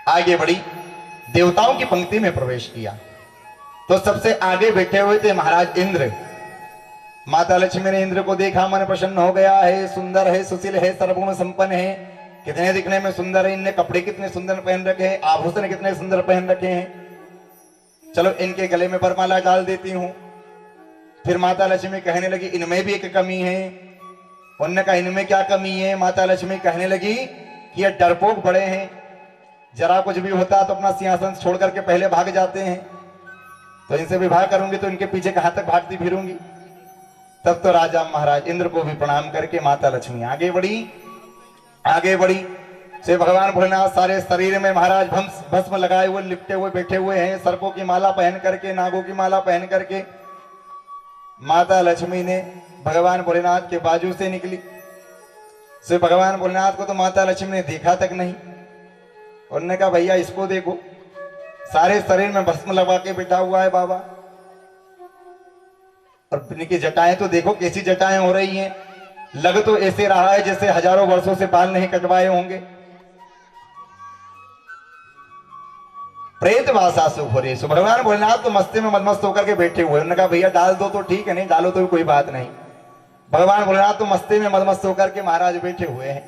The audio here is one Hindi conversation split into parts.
आगे बढ़ी, देवताओं की पंक्ति में प्रवेश किया। तो सबसे आगे बैठे हुए थे महाराज इंद्र। माता लक्ष्मी ने इंद्र को देखा, मन प्रसन्न हो गया है, सुंदर है, सुशील है, सर्वगुण संपन्न है, कितने दिखने में सुंदर है, इनने कपड़े कितने सुंदर पहन रखे हैं, आभूषण कितने सुंदर पहन रखे हैं, चलो इनके गले में वरमाला डाल देती हूं। फिर माता लक्ष्मी कहने लगी इनमें भी एक कमी है। उन्होंने कहा इनमें क्या कमी है? माता लक्ष्मी कहने लगी कि ये डरपोक बड़े हैं, जरा कुछ भी होता तो अपना सिंहासन छोड़ करके पहले भाग जाते हैं, तो इनसे विवाह करूंगी तो इनके पीछे कहां तक भागती फिरूंगी। तब तो राजा महाराज इंद्र को भी प्रणाम करके माता लक्ष्मी आगे बढ़ी। आगे बढ़ी से भगवान भोलेनाथ सारे शरीर में महाराज भस्म लगाए हुए लिपटे हुए बैठे हुए हैं, सर्पों की माला पहन करके, नागों की माला पहन करके। माता लक्ष्मी ने भगवान भोलेनाथ के बाजू से निकली। से भगवान भोलेनाथ को तो माता लक्ष्मी ने देखा तक नहीं। उन्होंने कहा भैया इसको देखो, सारे शरीर में भस्म लगा के बैठा हुआ है बाबा, और इनकी जटाएं तो देखो कैसी जटाएं हो रही हैं, लग तो ऐसे रहा है जैसे हजारों वर्षों से बाल नहीं कटवाए होंगे। प्रेत वासासु भोरे। सो भगवान भोलेनाथ तो मस्ती में मदमस्त होकर के बैठे हुए। उन्होंने कहा भैया डाल दो तो ठीक है, नहीं डालो तो कोई बात नहीं। भगवान भोलेनाथ तो मस्ती में मदमस्त होकर के महाराज बैठे हुए हैं।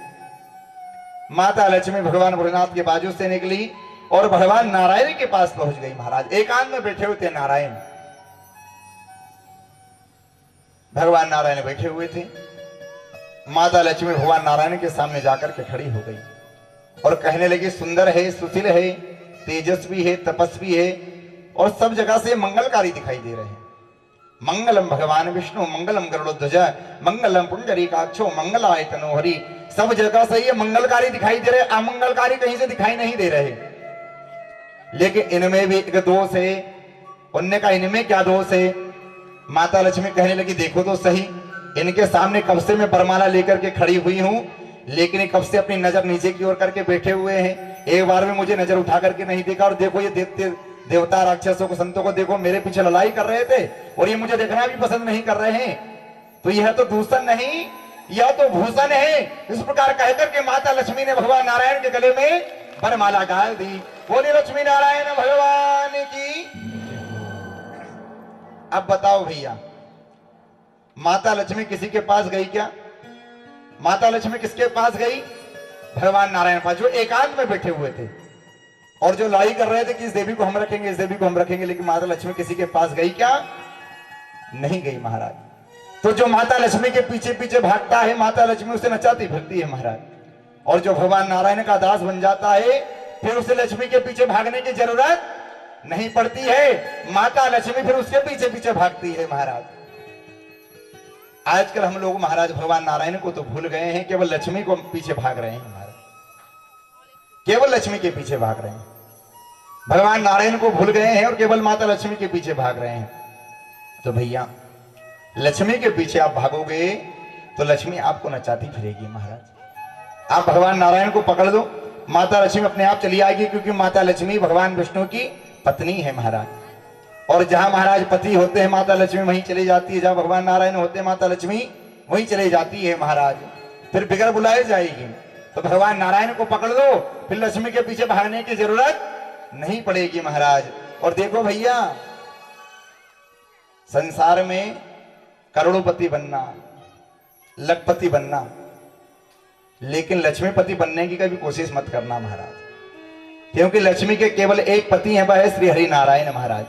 माता लक्ष्मी भगवान भोलेनाथ के बाजू से निकली और भगवान नारायण के पास पहुंच गई। महाराज एकांत में बैठे हुए थे नारायण, भगवान नारायण बैठे हुए थे। माता लक्ष्मी भगवान नारायण के सामने जाकर के खड़ी हो गई और कहने लगी सुंदर है, सुशील है, तेजस्वी है, तपस्वी है, और सब जगह से मंगलकारी दिखाई दे रहे हैं। मंगलम भगवान विष्णु, मंगलम गरुड़ध्वज, मंगलम पुंडरीकाक्षो, मंगलाय तनोहरि। सब जगह से ये मंगलकारी दिखाई दे रहे, अमंगलकारी कहीं से दिखाई नहीं दे रहे। लेकिन इनमें भी एक दोष है। उनने कहा इनमें क्या दोष है? माता लक्ष्मी कहने लगी देखो तो सही, इनके सामने कब से मैं वरमाला लेकर के खड़ी हुई हूं, लेकिन ये कब से अपनी नजर नीचे की ओर करके बैठे हुए हैं, एक बार में मुझे नजर उठा करके नहीं देखा। और देखो ये देवता राक्षसों को, संतों को देखो मेरे पीछे लड़ाई कर रहे थे और ये मुझे देखना भी पसंद नहीं कर रहे हैं। तो यह तो दूषण नहीं, यह तो भूषण है। इस प्रकार कहकर के माता लक्ष्मी ने भगवान नारायण के गले में वरमाला डाल दी। बोले लक्ष्मी नारायण भगवान की। अब बताओ भैया, माता लक्ष्मी किसी के पास गई क्या? माता लक्ष्मी किसके पास गई? भगवान नारायण पास, जो एकांत में बैठे हुए थे और जो लड़ाई कर रहे थे कि इस देवी को हम रखेंगे, इस देवी को हम रखेंगे। लेकिन माता लक्ष्मी किसी के पास गई क्या? नहीं गई महाराज। तो जो माता लक्ष्मी के पीछे पीछे भागता है, माता लक्ष्मी उसे नचाती फिरती है महाराज। और जो भगवान नारायण का दास बन जाता है, फिर उसे लक्ष्मी के पीछे भागने की जरूरत नहीं पड़ती है, माता लक्ष्मी फिर उसके पीछे पीछे भागती है महाराज। आजकल हम लोग महाराज भगवान नारायण को तो भूल गए हैं, केवल लक्ष्मी को पीछे भाग रहे हैं महाराज, केवल लक्ष्मी के पीछे भाग रहे हैं। भगवान नारायण को भूल गए हैं और केवल माता लक्ष्मी के पीछे भाग रहे हैं। तो भैया लक्ष्मी के पीछे आप भागोगे तो लक्ष्मी आपको नचाती फिरेगी महाराज। आप भगवान नारायण को पकड़ दो, माता लक्ष्मी अपने आप चली आएगी, क्योंकि माता लक्ष्मी भगवान विष्णु की पत्नी है महाराज। और जहां महाराज पति होते हैं माता लक्ष्मी वहीं चली जाती है, जहां भगवान नारायण होते हैं माता लक्ष्मी वहीं चली जाती है महाराज। फिर बिगर बुलाए जाएगी। तो भगवान नारायण को पकड़ दो, फिर लक्ष्मी के पीछे भागने की जरूरत नहीं पड़ेगी महाराज। और देखो भैया, संसार में करोड़पति बनना, लखपति बनना, लेकिन लक्ष्मीपति बनने की कभी कोशिश मत करना महाराज, क्योंकि लक्ष्मी के केवल एक पति हैं, वह है श्री हरि नारायण महाराज।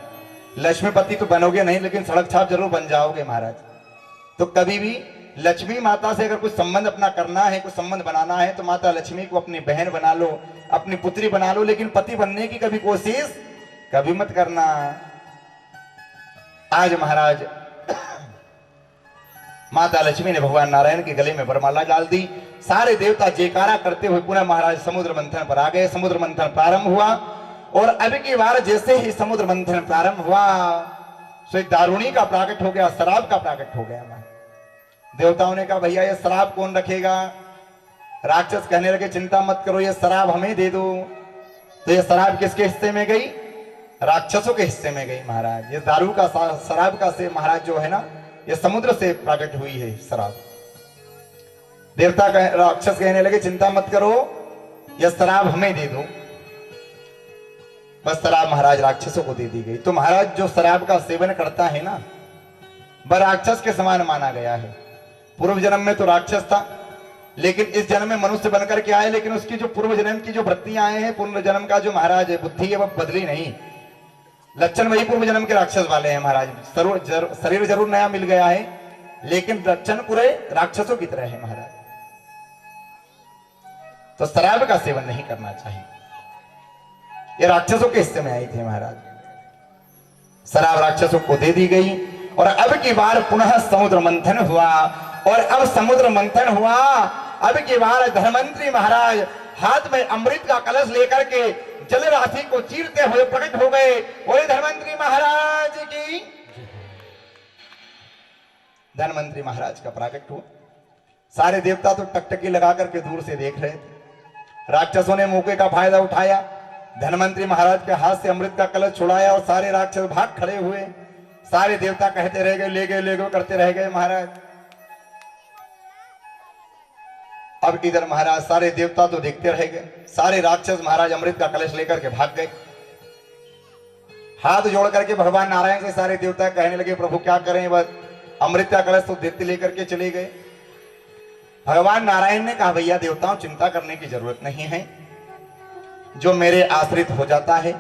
लक्ष्मीपति तो बनोगे नहीं, लेकिन सड़क छाप जरूर बन जाओगे महाराज। तो कभी भी लक्ष्मी माता से अगर कुछ संबंध अपना करना है, कुछ संबंध बनाना है, तो माता लक्ष्मी को अपनी बहन बना लो, अपनी पुत्री बना लो, लेकिन पति बनने की कभी कोशिश कभी मत करना। आज महाराज माता लक्ष्मी ने भगवान नारायण के गले में वरमाला डाल दी। सारे देवता जयकारा करते हुए पुनः महाराज समुद्र मंथन पर आ गए। समुद्र मंथन प्रारंभ हुआ और अब की बार जैसे ही समुद्र मंथन प्रारंभ हुआ, सो दारुणी का प्राकट हो गया, शराब का प्राकट हो गया। देवताओं ने कहा भैया ये शराब कौन रखेगा? राक्षस कहने लगे चिंता मत करो, ये शराब हमें दे दो। तो ये शराब किसके हिस्से में गई? राक्षसों के हिस्से में गई महाराज। ये दारू का शराब का से महाराज जो है ना, ये समुद्र से प्रकट हुई है शराब। देवता राक्षस कहने लगे चिंता मत करो, यह शराब हमें दे दो। बस शराब महाराज राक्षसों को दे दी गई। तो महाराज जो शराब का सेवन करता है ना, वह राक्षस के समान माना गया है। पूर्व जन्म में तो राक्षस था, लेकिन इस जन्म में मनुष्य बनकर के आए, लेकिन उसकी जो पूर्व जन्म की जो वृत्तियां आए हैं, पूर्व जन्म का जो महाराज बुद्धि है वह बदली नहीं। लक्षण वही पूर्व जन्म के राक्षस वाले हैं महाराज। शरीर जरूर नया मिल गया है, लेकिन लक्षण पूरे राक्षसों की तरह है महाराज। तो शराब का सेवन नहीं करना चाहिए। ये राक्षसों के हिस्से में आई थी महाराज। शराब राक्षसों को दे दी गई और अब की बार पुनः समुद्र मंथन हुआ। और अब समुद्र मंथन हुआ, अब की बार धनवंतरी महाराज हाथ में अमृत का कलश लेकर के जल राशि को चीरते हुए प्रकट हो गए। वही धनवंतरी महाराज की, धनवंतरी महाराज का प्राकट हुआ। सारे देवता तो टकटकी लगा करके दूर से देख रहे थे। राक्षसों ने मौके का फायदा उठाया, धनवंतरी महाराज के हाथ से अमृत का कलश छुड़ाया और सारे राक्षस भाग खड़े हुए। सारे देवता कहते रह गए, ले गए करते रह गए महाराज। अब इधर महाराज सारे देवता तो देखते रह गए, सारे राक्षस महाराज अमृत का कलश लेकर के भाग गए। हाथ जोड़ करके भगवान नारायण से सारे देवता कहने लगे, प्रभु क्या करें, बस अमृत का कलश तो देते लेकर के चले गए। भगवान नारायण ने कहा, भैया देवताओं चिंता करने की जरूरत नहीं है। जो मेरे आश्रित हो जाता है,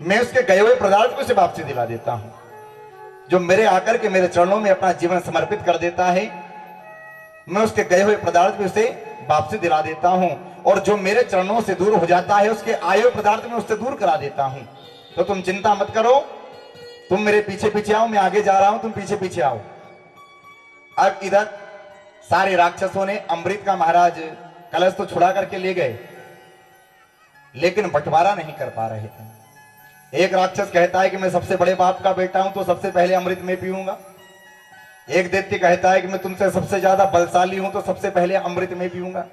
मैं उसके गए हुए पदार्थ को उसे वापसी दिला देता हूं। जो मेरे आकर के मेरे चरणों में अपना जीवन समर्पित कर देता है, मैं उसके गए हुए पदार्थ भी उसे वापसी दिला देता हूं। और जो मेरे चरणों से दूर हो जाता है, उसके आए हुए पदार्थ में उससे दूर करा देता हूं। तो तुम चिंता मत करो, तुम मेरे पीछे पीछे आओ, मैं आगे जा रहा हूं, तुम पीछे पीछे आओ। अब इधर सारे राक्षसों ने अमृत का महाराज कलश तो छुड़ा करके ले गए, लेकिन बंटवारा नहीं कर पा रहे थे। एक राक्षस कहता है कि मैं सबसे बड़े बाप का बेटा हूं, तो सबसे पहले अमृत में पीऊंगा। एक दैत्य कहता है कि मैं तुमसे सबसे ज्यादा बलशाली हूं, तो सबसे पहले अमृत में पीऊंगा।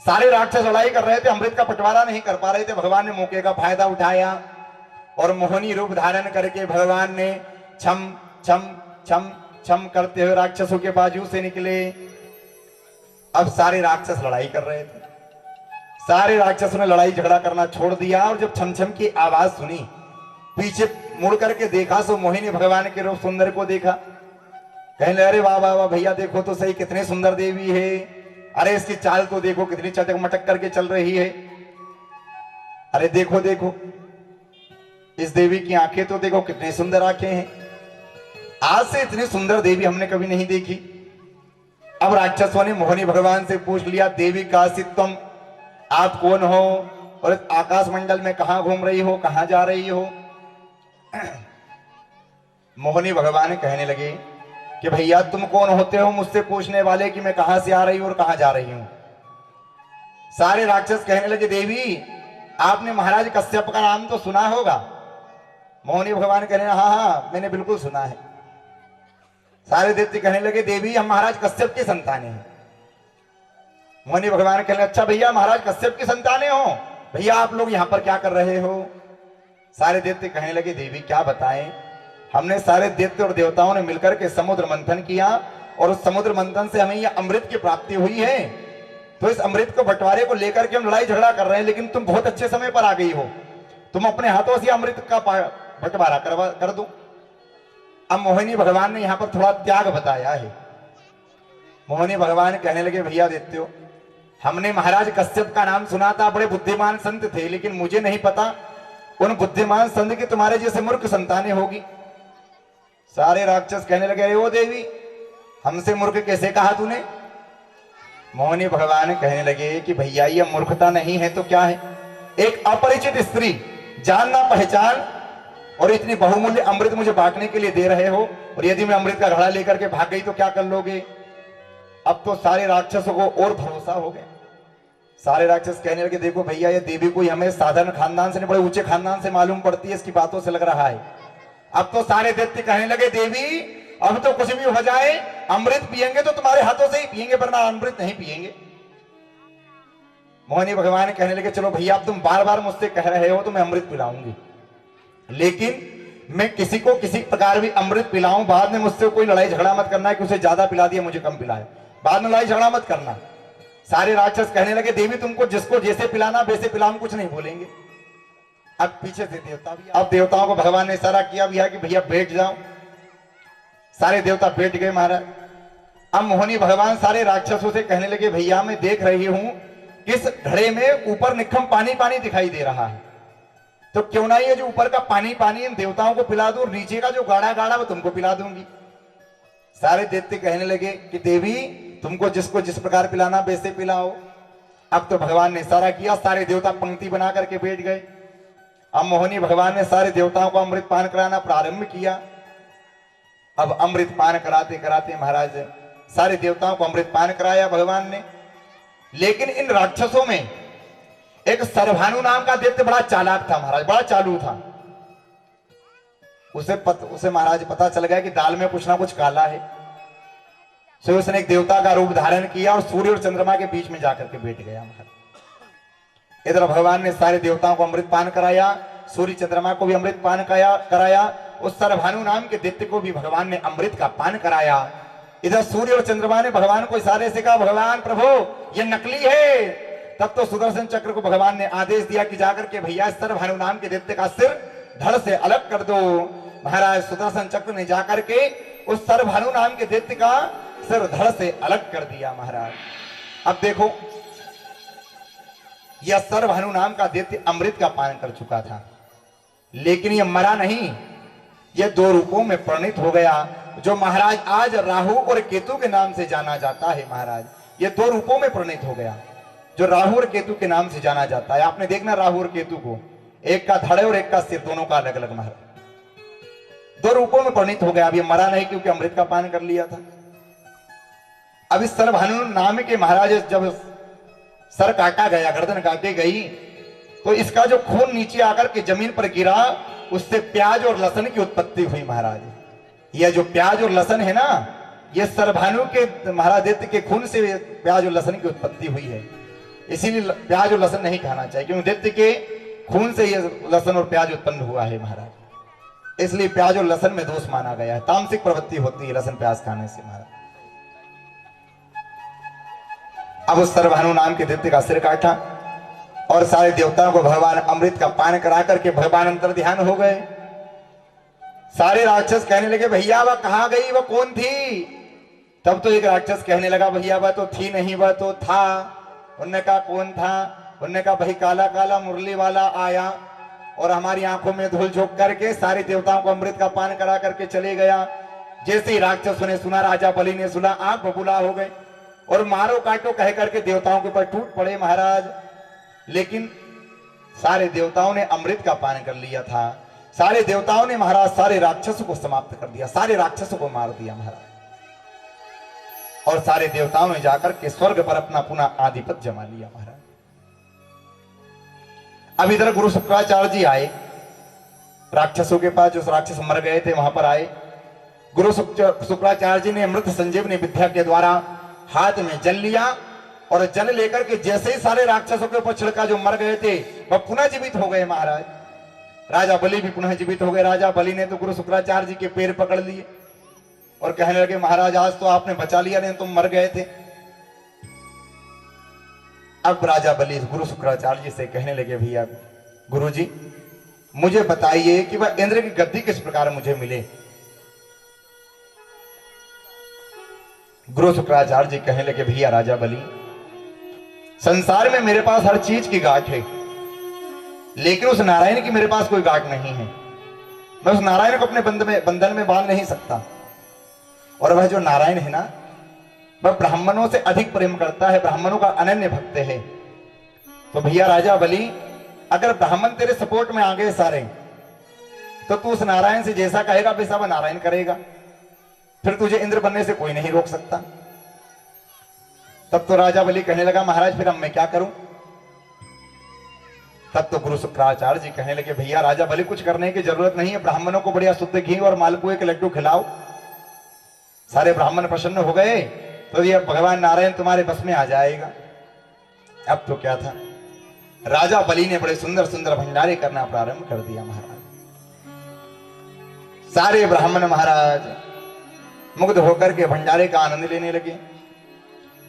सारे राक्षस लड़ाई कर रहे थे, अमृत का बंटवारा नहीं कर पा रहे थे। भगवान ने मौके का फायदा उठाया और मोहनी रूप धारण करके भगवान ने छम छम छम छम करते हुए राक्षसों के बाजू से निकले। अब सारे राक्षस लड़ाई कर रहे थे, सारे राक्षसों ने लड़ाई झगड़ा करना छोड़ दिया। और जब छमछम की आवाज सुनी, पीछे मुड़ करके देखा, सो मोहिनी भगवान के रूप सुंदर को देखा। कहने अरे वाह वाह वाह भैया, देखो तो सही कितनी सुंदर देवी है। अरे इसकी चाल तो देखो, कितनी चटक मटक करके चल रही है। अरे देखो देखो, इस देवी की आंखें तो देखो, कितनी सुंदर आंखें हैं। आज से इतनी सुंदर देवी हमने कभी नहीं देखी। अब राक्षसों ने मोहिनी भगवान से पूछ लिया, देवी का तुम, आप कौन हो और आकाश मंडल में कहां घूम रही हो, कहां जा रही हो। मोहिनी भगवान कहने लगे कि भैया तुम कौन होते हो मुझसे पूछने वाले कि मैं कहां से आ रही हूं और कहां जा रही हूं। सारे राक्षस कहने लगे, देवी आपने महाराज कश्यप का नाम तो सुना होगा। मोहिनी भगवान कहने लगे, हाँ हाँ मैंने बिल्कुल सुना है। सारे दैत्य कहने लगे, देवी हम महाराज कश्यप की संतानें हैं। मोहिनी भगवान कहने, अच्छा भैया महाराज कश्यप की संतानें हो, भैया आप लोग यहां पर क्या कर रहे हो। सारे दैत्य कहने लगे, देवी क्या बताएं, हमने सारे दैत्य और देवताओं ने मिलकर के समुद्र मंथन किया और उस समुद्र मंथन से हमें यह अमृत की प्राप्ति हुई है। तो इस अमृत को बंटवारे को लेकर के हम लड़ाई झगड़ा कर रहे हैं, लेकिन तुम बहुत अच्छे समय पर आ गई हो, तुम अपने हाथों से अमृत का बंटवारा कर दो। अब मोहिनी भगवान ने यहां पर थोड़ा त्याग बताया है। मोहिनी भगवान कहने लगे, भैया दैत्यो हमने महाराज कश्यप का नाम सुना था, बड़े बुद्धिमान संत थे, लेकिन मुझे नहीं पता उन बुद्धिमान संत की तुम्हारे जैसे मूर्ख संतानें होगी। सारे राक्षस कहने लगे, अरे ओ देवी हमसे मूर्ख कैसे कहा तूने। मोहिनी भगवान कहने लगे कि भैया ये मूर्खता नहीं है तो क्या है। एक अपरिचित स्त्री, जानना पहचान, और इतनी बहुमूल्य अमृत मुझे बांटने के लिए दे रहे हो, और यदि मैं अमृत का घड़ा लेकर के भाग गई तो क्या कर लोगे। अब तो सारे राक्षसों को और भरोसा हो गया। सारे राक्षस कहने लगे, देखो भैया ये देवी कोई हमें साधारण खानदान से नहीं, बड़े ऊंचे खानदान से मालूम पड़ती है, इसकी बातों से लग रहा है। अब तो सारे दैत्य कहने लगे, देवी अब तो कुछ भी हो जाए, अमृत पिएंगे तो तुम्हारे हाथों से ही पिएंगे, वरना अमृत नहीं पिएंगे। मोहिनी भगवान कहने लगे, चलो भैया अब तुम बार बार मुझसे कह रहे हो तो मैं अमृत पिलाऊंगी, लेकिन मैं किसी को किसी प्रकार भी अमृत पिलाऊं, बाद में मुझसे कोई लड़ाई झगड़ा मत करना है कि उसे ज्यादा पिला दिया मुझे कम पिलाए, बाद में लड़ाई झगड़ा मत करना। सारे राक्षस कहने लगे, देवी तुमको जिसको जैसे पिलाना वैसे पिलाऊं, कुछ नहीं बोलेंगे। अब पीछे से देवता भी, अब देवताओं को भगवान ने इशारा किया भैया कि भैया बैठ जाओ। सारे देवता बैठ गए महाराज। अब मोहनी भगवान सारे राक्षसों से कहने लगे भैया मैं देख रही हूं इस घड़े में ऊपर निखम पानी पानी दिखाई दे रहा है, तो क्यों ना ये जो ऊपर का पानी पानी इन देवताओं को पिला दूं और नीचे का जो गाढ़ा गाढ़ा वो तुमको पिला दूंगी। सारे देवते कहने लगे कि देवी तुमको जिसको जिस प्रकार पिलाना वैसे पिलाओ। अब तो भगवान ने इशारा किया, सारे देवता पंक्ति बना करके बैठ गए। अब मोहनी भगवान ने सारे देवताओं को अमृत पान कराना प्रारंभ किया। अब अमृत पान कराते कराते महाराज सारे देवताओं को अमृत पान कराया भगवान ने। लेकिन इन राक्षसों में एक सरभानु नाम का दैत्य बड़ा चालाक था महाराज, बड़ा चालू था। उसे महाराज पता चल गया कि दाल में कुछ ना कुछ काला है, तो उसने एक देवता का रूप धारण किया और सूर्य और चंद्रमा के बीच में जाकर के बैठ गया महाराज। इधर भगवान ने सारे देवताओं को अमृत पान कराया, सूर्य चंद्रमा को भी अमृत पान कराया, उस सरभानु नाम के दैत्य को भी भगवान ने अमृत का पान कराया। इधर सूर्य और चंद्रमा ने भगवान को इशारे से कहा भगवान प्रभु ये नकली है। तब तो सुदर्शन चक्र को भगवान ने आदेश दिया कि जाकर के भैया सरभानु नाम के दैत्य का सिर धड़ से अलग कर दो। महाराज सुदर्शन चक्र ने जाकर के उस सरभानु नाम के दैत्य का सिर धड़ से अलग कर दिया महाराज। अब देखो यह सरभानु नाम का दैत्य अमृत का पान कर चुका था, लेकिन यह मरा नहीं, यह दो रूपों में परिणित हो गया, जो महाराज आज राहु और केतु के नाम से जाना जाता है। महाराज ये दो रूपों में परिणित हो गया, जो राहु और केतु के नाम से जाना जाता है। आपने देखना राहु और केतु को, एक का धड़ और एक का सिर, दोनों का अलग अलग महाराज दो रूपों में परिणित हो गया। अब ये मरा नहीं क्योंकि अमृत का पान कर लिया था। अब इस सरभानु नाम के महाराज जब सर काटा गया, गर्दन काटी गई, तो इसका जो खून नीचे आकर के जमीन पर गिरा, उससे प्याज और लहसुन की उत्पत्ति हुई महाराज। यह जो प्याज और लहसुन है ना, यह सरभानु के महाराज दैत्य के खून से प्याज और लहसुन की उत्पत्ति हुई है। इसीलिए प्याज और लहसुन नहीं खाना चाहिए, क्योंकि दैत्य के खून से यह लहसुन और प्याज उत्पन्न हुआ है महाराज। इसलिए प्याज और लहसुन में दोष माना गया है, तामसिक प्रवृत्ति होती है लहसुन प्याज खाने से महाराज। अब उस सरभानु नाम के दैत्य का सिर काटा और सारे देवताओं को भगवान अमृत का पान करा करके भगवान अंतर ध्यान हो गए। सारे राक्षस कहने लगे भैया वह कहां गई, वह कौन थी? तब तो एक राक्षस कहने लगा भैया वह तो थी नहीं, वह तो था। उनने कहा कौन था? उनने कहा भाई काला काला मुरली वाला आया और हमारी आंखों में धूल झोंक करके सारे देवताओं को अमृत का पान करा करके चले गया। जैसे ही राक्षसों ने सुना, राजा बलि ने सुना, आंख बबूला हो गए और मारो काटो कह करके देवताओं के ऊपर टूट पड़े महाराज। लेकिन सारे देवताओं ने अमृत का पान कर लिया था। सारे देवताओं ने महाराज सारे राक्षसों को समाप्त कर दिया, सारे राक्षसों को मार दिया महाराज। और सारे देवताओं ने जाकर के स्वर्ग पर अपना पुनः आधिपत्य जमा लिया महाराज। अब इधर गुरु शुक्राचार्य जी आए राक्षसों के पास, जो राक्षस मर गए थे वहां पर आए। गुरु शुक्राचार्य जी ने अमृत संजीवनी विद्या के द्वारा हाथ में जल लिया और जल लेकर के जैसे ही सारे राक्षसों के ऊपर छिड़का, जो मर गए थे वह पुनः जीवित हो गए महाराज। राजा बलि भी पुनः जीवित हो गए। राजा बलि ने तो गुरु शुक्राचार्य जी के पैर पकड़ लिए और कहने लगे महाराज आज तो आपने बचा लिया, नहीं तुम मर गए थे। अब राजा बलि गुरु शुक्राचार्य जी से कहने लगे भैया गुरु जी मुझे बताइए कि वह इंद्र की गद्दी किस प्रकार मुझे मिले। गुरु शुक्राचार्य जी कहने लगे भैया राजा बलि संसार में मेरे पास हर चीज की गांठ है, लेकिन उस नारायण की मेरे पास कोई गांठ नहीं है। मैं उस नारायण को अपने बंधन में बांध नहीं सकता। और वह जो नारायण है ना, वह ब्राह्मणों से अधिक प्रेम करता है, ब्राह्मणों का अनन्य भक्त है। तो भैया राजा बलि अगर ब्राह्मण तेरे सपोर्ट में आ गए सारे, तो तू उस नारायण से जैसा कहेगा वैसा वह नारायण करेगा, फिर तुझे इंद्र बनने से कोई नहीं रोक सकता। तब तो राजा बलि कहने लगा महाराज फिर अब मैं क्या करूं? तब तो गुरु शुक्राचार्य जी कहने लगे भैया राजा बलि कुछ करने की जरूरत नहीं है, ब्राह्मणों को बढ़िया शुद्ध घी और मालपुए के लड्डू खिलाओ। सारे ब्राह्मण प्रसन्न हो गए तो ये भगवान नारायण तुम्हारे बस में आ जाएगा। अब तो क्या था, राजा बलि ने बड़े सुंदर सुंदर भंडारे करना प्रारंभ कर दिया महाराज। सारे ब्राह्मण महाराज मुग्ध होकर के भंडारे का आनंद लेने लगे।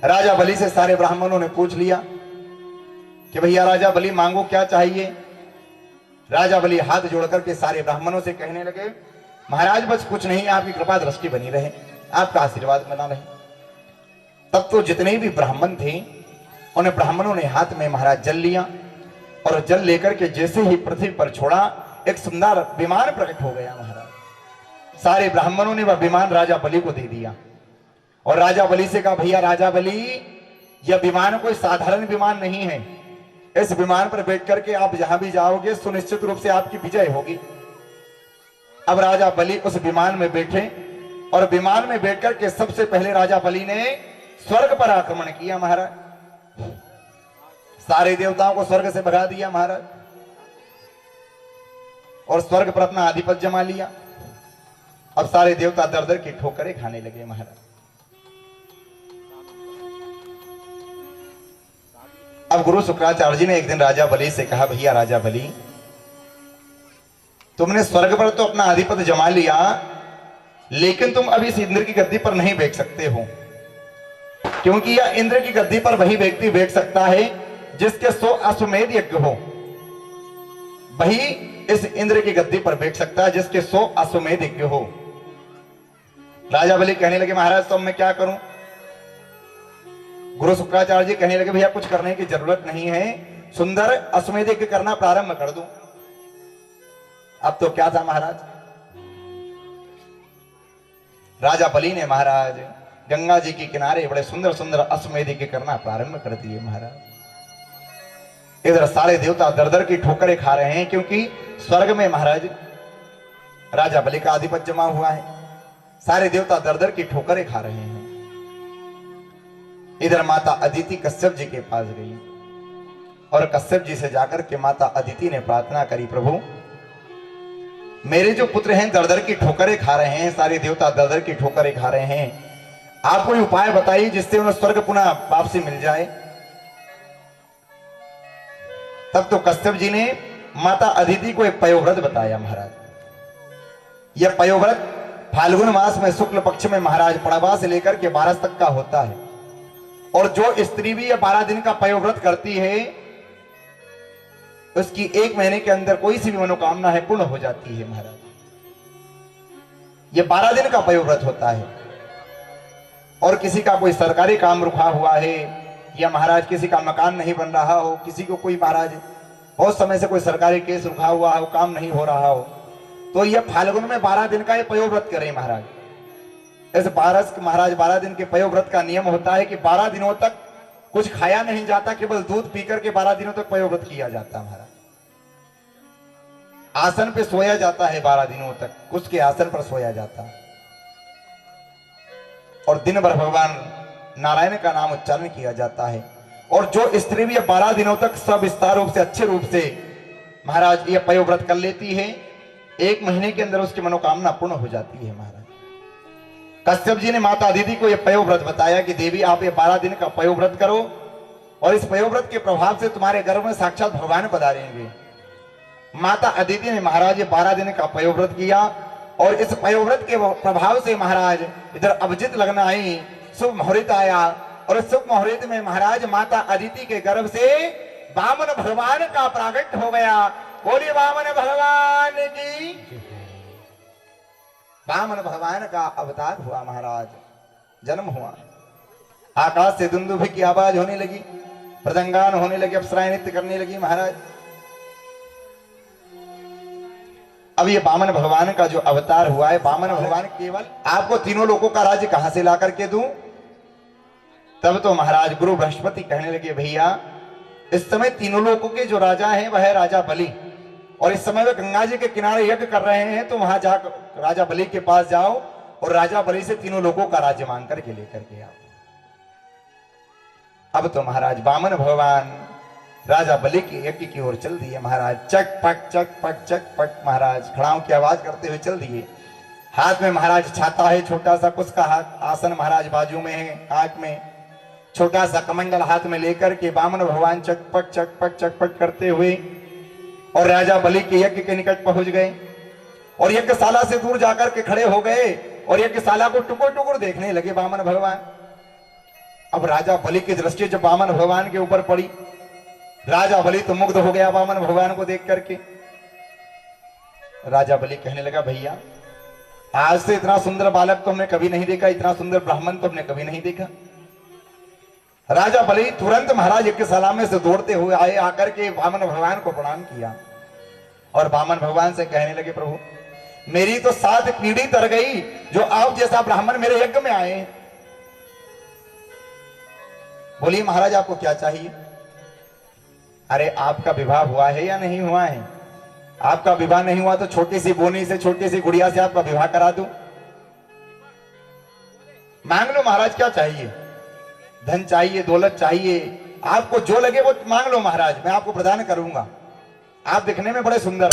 राजा बलि से सारे ब्राह्मणों ने पूछ लिया कि भैया राजा बलि मांगो क्या चाहिए। राजा बलि हाथ जोड़ करके सारे ब्राह्मणों से कहने लगे, महाराज बस कुछ नहीं, आपकी कृपा दृष्टि बनी रहे, आपका आशीर्वाद बना रहे। तब तो जितने भी ब्राह्मण थे उन ब्राह्मणों ने हाथ में महाराज जल लिया और जल लेकर के जैसे ही पृथ्वी पर छोड़ा एक सुंदर विमान प्रकट हो गया। महाराज सारे ब्राह्मणों ने वह विमान राजा बलि को दे दिया और राजा बलि से कहा, भैया राजा बलि, यह विमान कोई साधारण विमान नहीं है, इस विमान पर बैठ करके आप जहां भी जाओगे सुनिश्चित रूप से आपकी विजय होगी। अब राजा बलि उस विमान में बैठे और विमान में बैठ करके सबसे पहले राजा बलि ने स्वर्ग पर आक्रमण किया। महाराज सारे देवताओं को स्वर्ग से भगा दिया महाराज और स्वर्ग पर अपना आधिपत्य जमा लिया। अब सारे देवता दर दर की ठोकरें खाने लगे। महाराज अब गुरु शुक्राचार्य जी ने एक दिन राजा बलि से कहा, भैया राजा बलि, तुमने स्वर्ग पर तो अपना आधिपत्य जमा लिया, लेकिन तुम अभी इस इंद्र की गद्दी पर नहीं बैठ सकते हो, क्योंकि यह इंद्र की गद्दी पर वही व्यक्ति बैठ सकता है जिसके 100 अश्वमेध यज्ञ हो। वही इस इंद्र की गद्दी पर बैठ सकता है जिसके 100 अश्वमेध यज्ञ हो। राजा बलि कहने लगे, महाराज तो मैं क्या करूं? गुरु शुक्राचार्य जी कहने लगे, भैया कुछ करने की जरूरत नहीं है, सुंदर अश्वमेध यज्ञ करना प्रारंभ कर दूं। अब तो क्या था महाराज, राजा बलि ने महाराज गंगा जी के किनारे बड़े सुंदर सुंदर अश्वमेध यज्ञ करना प्रारंभ कर दिए। महाराज इधर सारे देवता दर दर की ठोकरें खा रहे हैं, क्योंकि स्वर्ग में महाराज राजा बलि का आधिपत्य जमा हुआ है। सारे देवता दर दर की ठोकरें खा रहे हैं। इधर माता अदिति कश्यप जी के पास गई और कश्यप जी से जाकर के माता अदिति ने प्रार्थना करी, प्रभु मेरे जो पुत्र हैं दर दर की ठोकरें खा रहे हैं, सारे देवता दर दर की ठोकरें खा रहे हैं, आप कोई उपाय बताइए जिससे उन्हें स्वर्ग पुनः वापसी मिल जाए। तब तो कश्यप जी ने माता अदिति को एक पयोव्रत बताया। महाराज यह पयोव्रत फाल्गुन मास में शुक्ल पक्ष में महाराज पड़वा से लेकर के 12 तक का होता है, और जो स्त्री भी यह 12 दिन का पयोव्रत करती है उसकी 1 महीने के अंदर कोई सी भी मनोकामना है पूर्ण हो जाती है। महाराज यह 12 दिन का पयोव्रत होता है, और किसी का कोई सरकारी काम रुका हुआ है या महाराज किसी का मकान नहीं बन रहा हो, किसी को कोई महाराज बहुत समय से कोई सरकारी केस रुका हुआ हो, काम नहीं हो रहा हो, तो यह फाल्गुन में 12 दिन का ये पयोव्रत करें। महाराज इस 12 दिन के पयोव्रत का नियम होता है कि 12 दिनों तक कुछ खाया नहीं जाता, केवल दूध पीकर के 12 दिनों तक पयोव्रत किया जाता। महाराज आसन पे सोया जाता है 12 दिनों तक, कुछ के आसन पर सोया जाता है, और दिन भर भगवान नारायण का नाम उच्चारण किया जाता है। और जो स्त्री भी 12 दिनों तक सब विस्तार रूप से अच्छे रूप से महाराज ये पयोव्रत कर लेती है, 1 महीने के अंदर उसकी मनोकामना पूर्ण हो जाती है। महाराज कश्यप जी ने माता अदिति को यह पयोव्रत बताया कि देवी आप ये 12 दिन का पयोव्रत करो, और इस पयोव्रत के प्रभाव से तुम्हारे गर्भ में साक्षात भगवान पधारेंगे। माता अदिति ने महाराज ये 12 दिन का पयोव्रत किया, और इस पयोव्रत के प्रभाव से महाराज इधर अभिजित लगना आई, शुभ मुहूर्त आया, और इस शुभ मुहूर्त में महाराज माता अदिति के गर्भ से वामन भगवान का प्रागट्य हो गया। बोलिए वामन भगवान की। वामन भगवान का अवतार हुआ, महाराज जन्म हुआ। आकाश से दुंदुभि की आवाज होने लगी, मृदंगान होने लगे, अप्सराएं नृत्य करने लगी। महाराज अब ये वामन भगवान का जो अवतार हुआ है, वामन भगवान केवल आपको तीनों लोगों का राज्य कहां से ला करके दूं? तब तो महाराज गुरु बृहस्पति कहने लगे, भैया इस समय तीनों लोगों के जो राजा हैं वह है राजा बलि, और इस समय वे गंगा जी के किनारे यज्ञ कर रहे हैं, तो वहां जाकर राजा बलि के पास जाओ और राजा बलि से तीनों लोगों का राज्य मांग करके लेकर के आओ। अब तो महाराज वामन भगवान राजा बलि के यज्ञ की ओर चल दिए। महाराज चक पक चक पक चक पक, महाराज खड़ाओं की आवाज करते हुए चल दिए। हाथ में महाराज छाता है, छोटा सा कुछ का हाथ आसन महाराज बाजू में है, आंख में छोटा सा कमंडल हाथ में लेकर के वामन भगवान चकपक चकपक चकपक करते हुए और राजा बलि के यज्ञ के निकट पहुंच गए, और यज्ञशाला से दूर जाकर के खड़े हो गए और यज्ञशाला को टुकुर टुकुर देखने लगे वामन भगवान। अब राजा बलि की दृष्टि जब वामन भगवान के ऊपर पड़ी, राजा बलि तो मुग्ध हो गया वामन भगवान को देख करके। राजा बलि कहने लगा, भैया आज से इतना सुंदर बालक तो हमने कभी नहीं देखा, इतना सुंदर ब्राह्मण तो हमने कभी नहीं देखा। राजा बलि तुरंत महाराज यज्ञशाला में से दौड़ते हुए आए, आकर के वामन भगवान को प्रणाम किया और वामन भगवान से कहने लगे, प्रभु मेरी तो 7 पीढ़ी तर गई जो आप जैसा ब्राह्मण मेरे यज्ञ में आए। बोलिए महाराज आपको क्या चाहिए? अरे आपका विवाह हुआ है या नहीं हुआ है? आपका विवाह नहीं हुआ तो छोटी सी बोनी से, छोटी सी गुड़िया से आपका विवाह करा दूं। मांग लो महाराज, क्या चाहिए? धन चाहिए, दौलत चाहिए, आपको जो लगे वो मांग लो महाराज, मैं आपको प्रदान करूंगा। आप दिखने में बड़े सुंदर,